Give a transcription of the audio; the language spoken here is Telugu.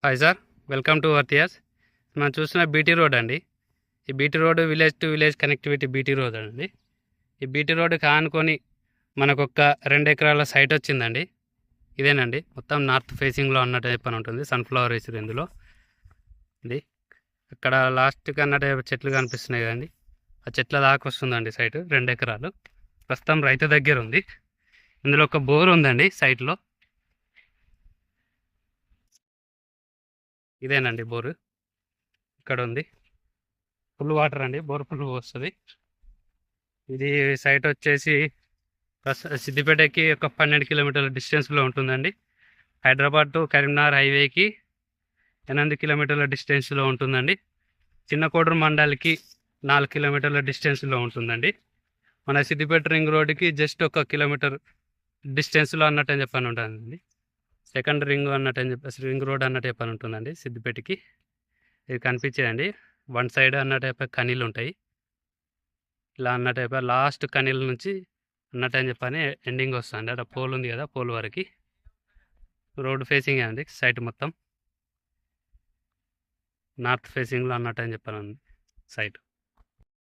హాయ్ సార్, వెల్కమ్ టు వర్తియాస్. మనం చూసిన బీటీ రోడ్ అండి. ఈ BT road village to village connectivity BT road అండి. ఈ బీటీ రోడ్కి ఆనుకొని మనకొక 2 ఎకరాల సైట్ వచ్చిందండి. ఇదేనండి, మొత్తం నార్త్ ఫేసింగ్లో అన్నట్టు చెప్పని ఉంటుంది. సన్ఫ్లవర్ వేసారు ఇందులో. ఇది అక్కడ లాస్ట్కి అన్నట్టు చెట్లు కనిపిస్తున్నాయి కదండి, ఆ చెట్ల దాకా వస్తుందండి సైట్. 2 ఎకరాలు ప్రస్తుతం రైతు దగ్గర ఉంది. ఇందులో ఒక బోర్ ఉందండి సైట్లో. ఇదేనండి బోరు, ఇక్కడ ఉంది. ఫుల్ వాటర్ అండి, బోర్ ఫుల్ వస్తుంది. ఇది సైట్ వచ్చేసి సిద్దిపేటకి ఒక 12 కిలోమీటర్ల డిస్టెన్స్లో ఉంటుందండి. హైదరాబాద్ టు కరీంనగర్ హైవేకి 8 కిలోమీటర్ల డిస్టెన్స్లో ఉంటుందండి. చిన్న కోడూరు మండలికి 4 కిలోమీటర్ల డిస్టెన్స్లో ఉంటుందండి. మన సిద్దిపేట రింగ్ రోడ్డుకి జస్ట్ 1 కిలోమీటర్ డిస్టెన్స్లో అన్నట్టు అని చెప్పని ఉంటుందండి. సెకండ్ రింగ్ అన్నట్టు అని చెప్పేసి రింగ్ రోడ్ అన్నట్టు చెప్పని ఉంటుందండి సిద్దిపేటకి. ఇది కనిపించేదండి, వన్ సైడ్ అన్నట్టు చెప్పే కనీళ్ళు ఉంటాయి. ఇలా అన్నట్టు చెప్పే లాస్ట్ కనీళ్ళ నుంచి అన్నట్టు అని చెప్పని ఎండింగ్ వస్తుంది. అక్కడ పోల్ ఉంది కదా, పోల్ వరకు రోడ్ ఫేసింగ్ అండి. సైట్ మొత్తం నార్త్ ఫేసింగ్లో అన్నట్టు అని చెప్పాను సైట్.